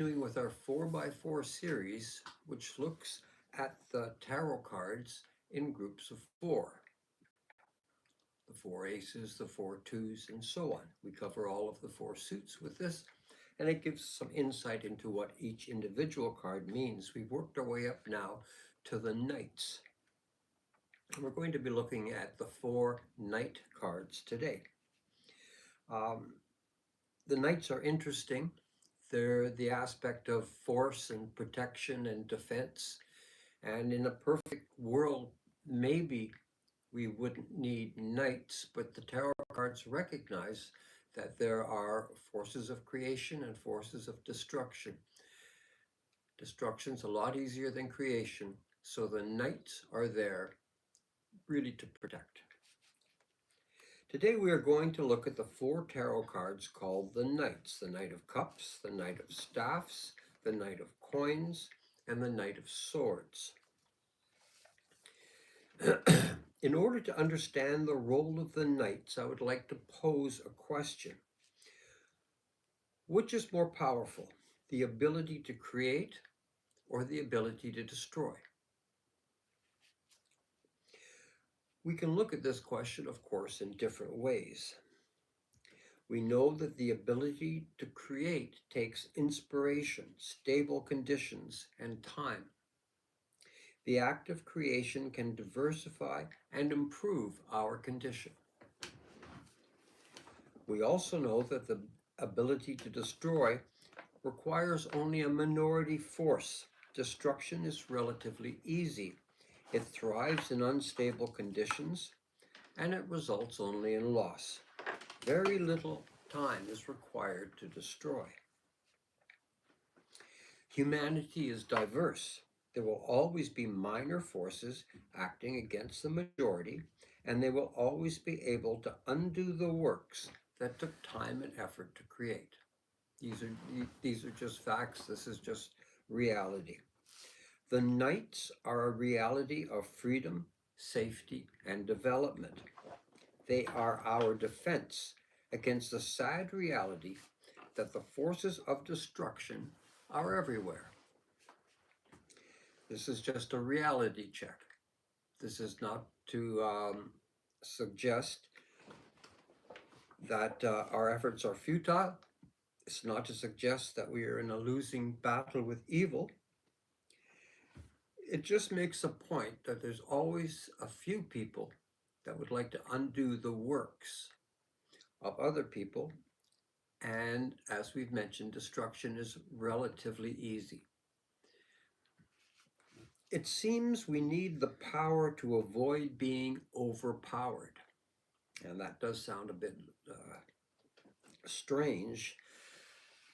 continuing with our 4x4 series, which looks at the tarot cards in groups of four. The four aces, the four twos, and so on. We cover all of the four suits with this, and it gives some insight into what each individual card means. We've worked our way up now to the knights. And we're going to be looking at the four knight cards today. The knights are interesting. They're the aspect of force and protection and defense. And in a perfect world, maybe we wouldn't need knights, but the tarot cards recognize that there are forces of creation and forces of destruction. Destruction's a lot easier than creation, so the knights are there really to protect. Today we are going to look at the four tarot cards called the Knights: the Knight of Cups, the Knight of Staffs, the Knight of Coins, and the Knight of Swords. In order to understand the role of the Knights, I would like to pose a question. Which is more powerful, the ability to create or the ability to destroy? We can look at this question, of course, in different ways. We know that the ability to create takes inspiration, stable conditions, and time. The act of creation can diversify and improve our condition. We also know that the ability to destroy requires only a minority force. Destruction is relatively easy. It thrives in unstable conditions, and it results only in loss. Very little time is required to destroy. Humanity is diverse. There will always be minor forces acting against the majority, and they will always be able to undo the works that took time and effort to create. These are just facts. This is just reality. The Knights are a reality of freedom, safety, and development. They are our defense against the sad reality that the forces of destruction are everywhere. This is just a reality check. This is not to suggest that our efforts are futile. It's not to suggest that we are in a losing battle with evil. It just makes a point that there's always a few people that would like to undo the works of other people. And as we've mentioned, destruction is relatively easy. It seems we need the power to avoid being overpowered. And that does sound a bit strange,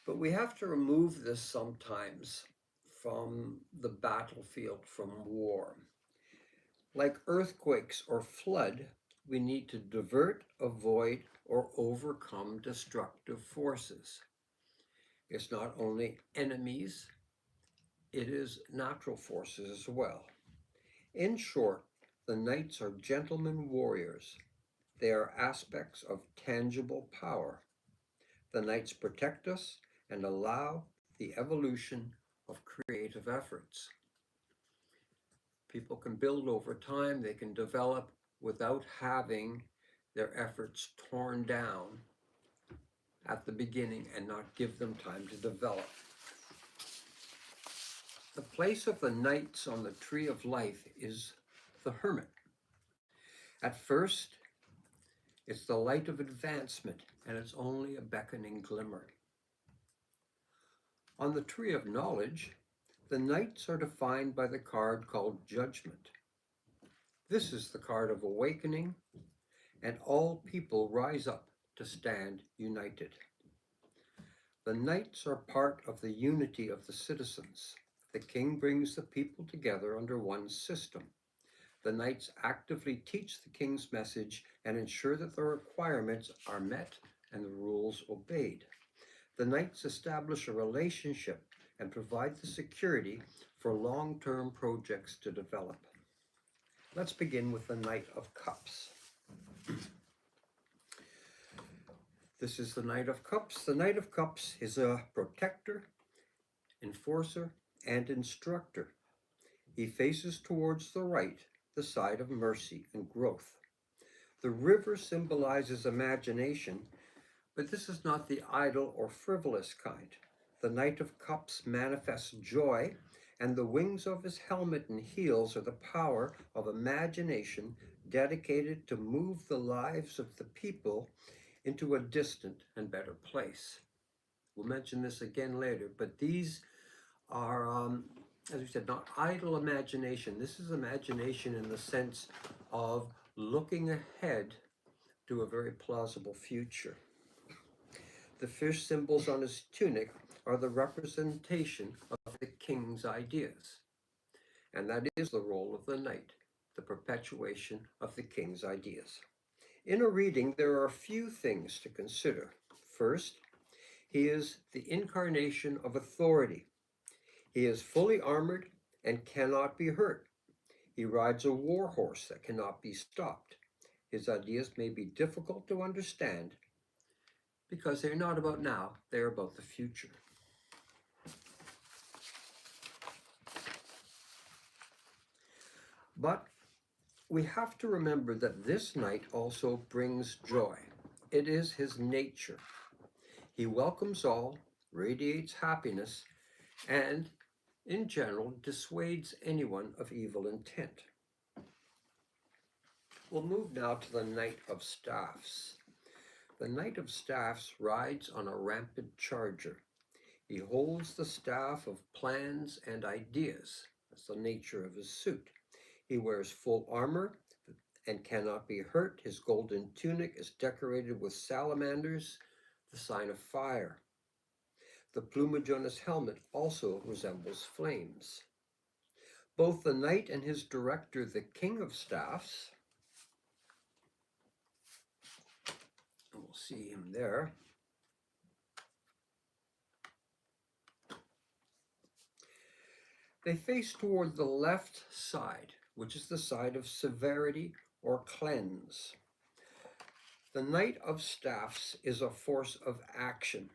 but we have to remove this sometimes from the battlefield, from war. Like earthquakes or flood, we need to divert, avoid, or overcome destructive forces. It's not only enemies, it is natural forces as well. In short, the Knights are gentlemen warriors. They are aspects of tangible power. The Knights protect us and allow the evolution of creative efforts. People can build over time, they can develop without having their efforts torn down at the beginning and not give them time to develop. The place of the Knights on the tree of life is the Hermit. At first, it's the light of advancement, and it's only a beckoning glimmer. On the tree of knowledge, the Knights are defined by the card called Judgment. This is the card of awakening, and all people rise up to stand united. The Knights are part of the unity of the citizens. The king brings the people together under one system. The Knights actively teach the king's message and ensure that the requirements are met and the rules obeyed. The Knights establish a relationship and provide the security for long-term projects to develop. Let's begin with the Knight of Cups. This is the Knight of Cups. The Knight of Cups is a protector enforcer, and instructor. He faces towards the right, the side of mercy and growth. The river symbolizes imagination, but this is not the idle or frivolous kind. The Knight of Cups manifests joy, and the wings of his helmet and heels are the power of imagination dedicated to move the lives of the people into a distant and better place. We'll mention this again later, but these are, as we said, not idle imagination. This is imagination in the sense of looking ahead to a very plausible future. The fish symbols on his tunic are the representation of the king's ideas. And that is the role of the knight, the perpetuation of the king's ideas. In a reading, there are a few things to consider. First, he is the incarnation of authority. He is fully armored and cannot be hurt. He rides a war horse that cannot be stopped. His ideas may be difficult to understand because they're not about now, they're about the future. But we have to remember that this knight also brings joy. It is his nature. He welcomes all, radiates happiness, and, in general, dissuades anyone of evil intent. We'll move now to the Knight of Staffs. The Knight of Staffs rides on a rampant charger. He holds the staff of plans and ideas. That's the nature of his suit. He wears full armor and cannot be hurt. His golden tunic is decorated with salamanders, the sign of fire. The plumage on his helmet also resembles flames. Both the knight and his director, the King of Staffs, and we'll see him there, they face toward the left side, which is the side of severity or cleanse. The Knight of Staffs is a force of action.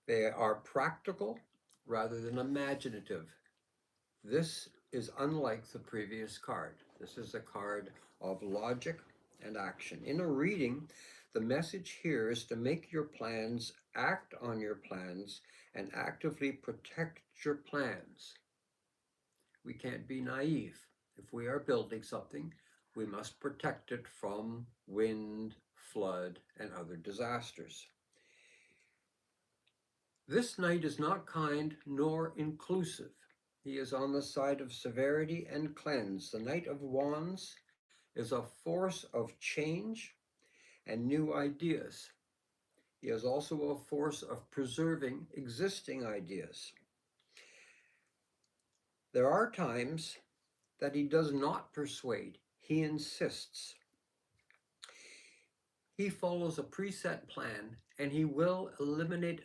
They are practical rather than imaginative. This is unlike the previous card. This is a card of logic and action. In a reading, the message here is to make your plans, act on your plans, and actively protect your plans. We can't be naive. If we are building something, we must protect it from wind, flood, and other disasters. This knight is not kind nor inclusive. He is on the side of severity and cleanse. The Knight of Wands is a force of change and new ideas. He is also a force of preserving existing ideas. There are times that he does not persuade, he insists. He follows a preset plan, and he will eliminate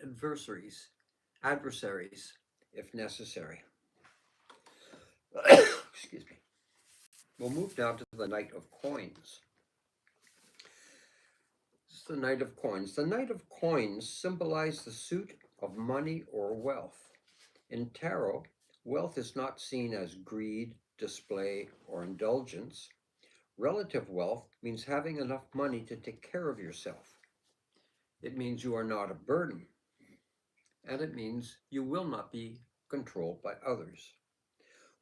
adversaries if necessary. Excuse me. We'll move now to the Knight of Coins. This is the Knight of Coins. The Knight of Coins symbolizes the suit of money or wealth. In tarot, wealth is not seen as greed, display, or indulgence. Relative wealth means having enough money to take care of yourself. It means you are not a burden, and it means you will not be controlled by others.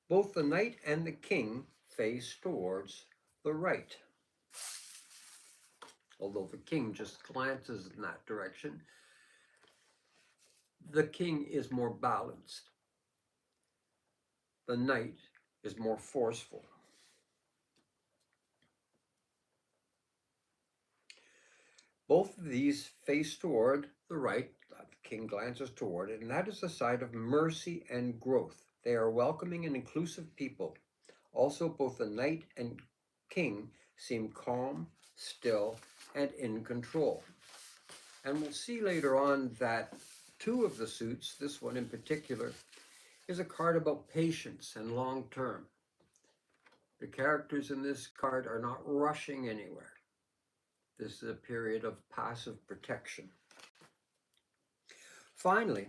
Both the knight and the king face towards the right. Although the king just glances in that direction, the king is more balanced. The knight is more forceful. Both of these face toward the right. The king glances toward it, and that is the side of mercy and growth. They are welcoming and inclusive people. Also, both the knight and king seem calm, still, and in control. And we'll see later on that two of the suits, this one in particular, is a card about patience and long term. The characters in this card are not rushing anywhere. This is a period of passive protection. Finally,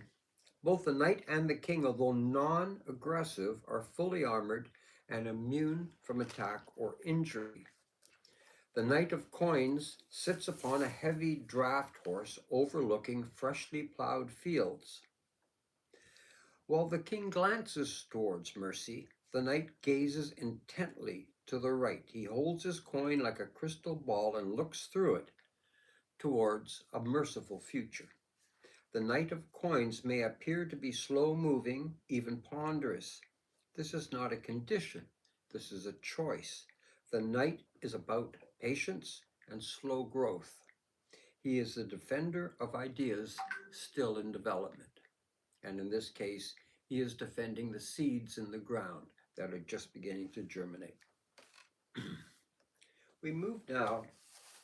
Both the knight and the king, although non-aggressive, are fully armored and immune from attack or injury. The knight of coins sits upon a heavy draft horse overlooking freshly plowed fields. While the king glances towards mercy, the knight gazes intently to the right. He holds his coin like a crystal ball and looks through it towards a merciful future. The knight of coins may appear to be slow-moving, even ponderous. This is not a condition. This is a choice. The knight is about patience and slow growth. He is the defender of ideas still in development. And in this case, he is defending the seeds in the ground that are just beginning to germinate. We move now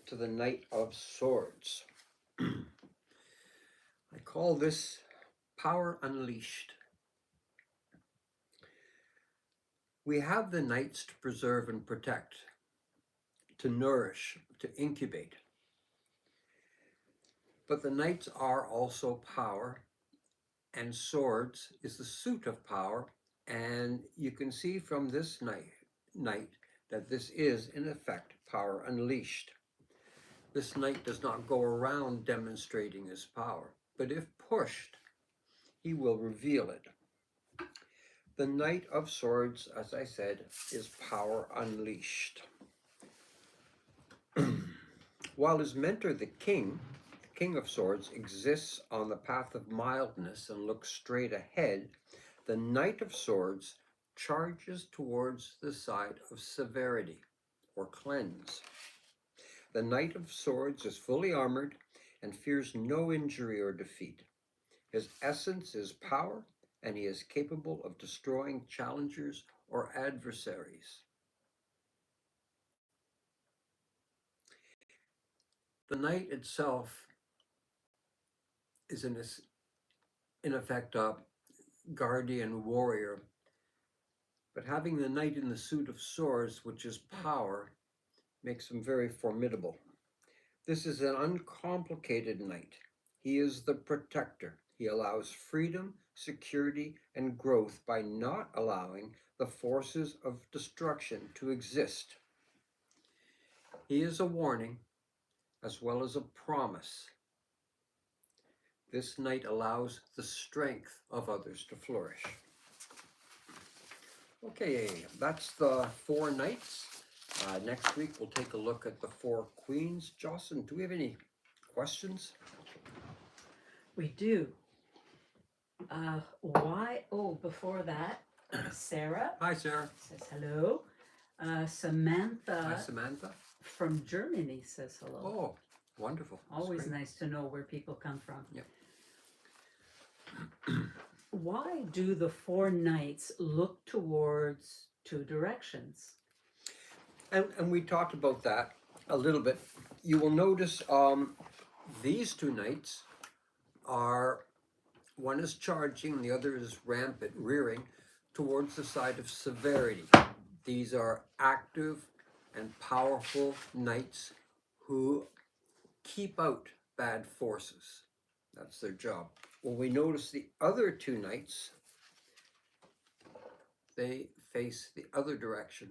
to the Knight of Swords. I call this Power Unleashed. We have the knights to preserve and protect, to nourish, to incubate. But the knights are also power, and swords is the suit of power, and you can see from this knight that this is, in effect, power unleashed. This knight does not go around demonstrating his power, but if pushed, he will reveal it. The Knight of Swords, as I said, is power unleashed. While his mentor, the King of Swords, exists on the path of mildness and looks straight ahead, the Knight of Swords charges towards the side of severity, or cleanse. The Knight of Swords is fully armored and fears no injury or defeat. His essence is power, and he is capable of destroying challengers or adversaries. The knight itself is in effect a guardian warrior, but having the knight in the suit of swords, which is power, makes him very formidable. This is an uncomplicated knight. He is the protector. He allows freedom, security, and growth by not allowing the forces of destruction to exist. He is a warning as well as a promise. This knight allows the strength of others to flourish. Okay, that's the 4 knights. Next week we'll take a look at the 4 queens. Jocelyn, do we have any questions? We do. Before that, Sarah. Hi, Sarah. Says hello. Samantha. Hi, Samantha. From Germany says hello. Oh, wonderful. Always nice to know where people come from. Yep. Why do the 4 knights look towards 2 directions? And we talked about that a little bit. You will notice these 2 knights are, one is charging, the other is rampant, rearing towards the side of severity. These are active and powerful knights who keep out bad forces. That's their job. When we notice the other 2 knights, they face the other direction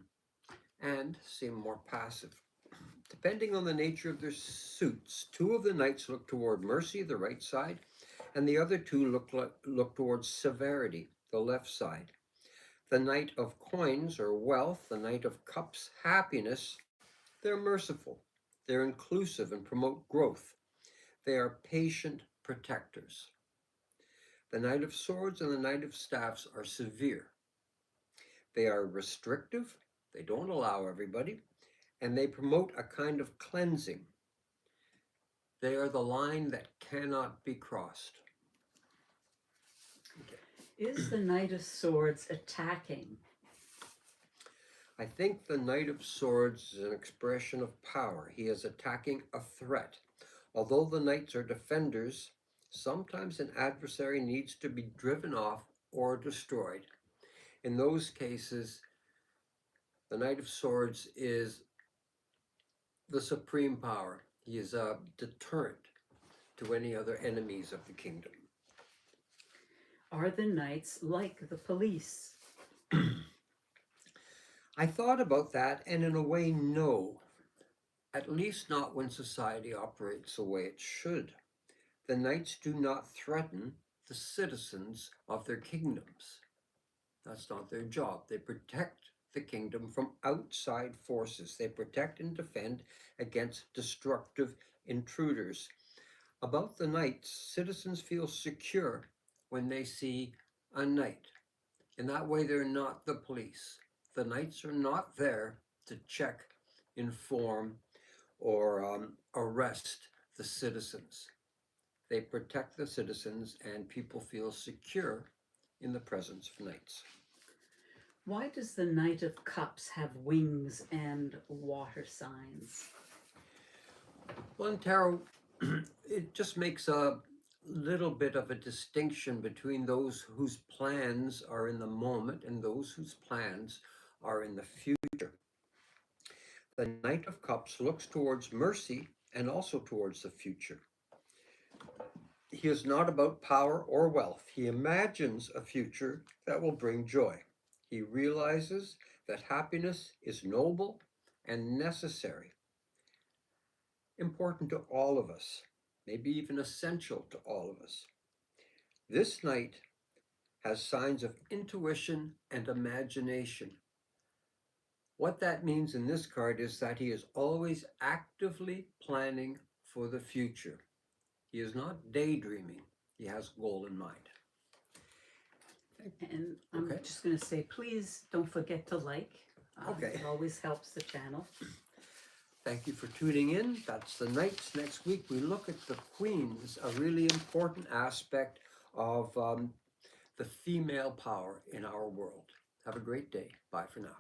and seem more passive. Depending on the nature of their suits, 2 of the knights look toward mercy, the right side, and the other 2 look towards severity, the left side. The Knight of Coins, or wealth, the Knight of Cups, happiness, they're merciful, they're inclusive and promote growth. They are patient protectors. The Knight of Swords and the Knight of Staffs are severe. They are restrictive, they don't allow everybody, and they promote a kind of cleansing. They are the line that cannot be crossed. Okay. Is the Knight of Swords attacking? I think the Knight of Swords is an expression of power. He is attacking a threat. Although the knights are defenders, sometimes an adversary needs to be driven off or destroyed. In those cases, the Knight of Swords is the supreme power. He is a deterrent to any other enemies of the kingdom. Are the knights like the police? I thought about that, and in a way, no. At least not when society operates the way it should. The knights do not threaten the citizens of their kingdoms. That's not their job. They protect the kingdom from outside forces. They protect and defend against destructive intruders. About the knights, citizens feel secure when they see a knight. In that way, they're not the police. The knights are not there to check, inform, or arrest the citizens. They protect the citizens, and people feel secure in the presence of knights. Why does the Knight of Cups have wings and water signs? Well, in tarot, it just makes a little bit of a distinction between those whose plans are in the moment and those whose plans are in the future. The Knight of Cups looks towards mercy and also towards the future. He is not about power or wealth. He imagines a future that will bring joy. He realizes that happiness is noble and necessary, important to all of us, maybe even essential to all of us. This knight has signs of intuition and imagination. What that means in this card is that he is always actively planning for the future. He is not daydreaming. He has a goal in mind. And I'm Okay. just going to say, please don't forget to like. Okay. It always helps the channel. Thank you for tuning in. That's the Knights. Next week we look at the Queens, a really important aspect of the female power in our world. Have a great day. Bye for now.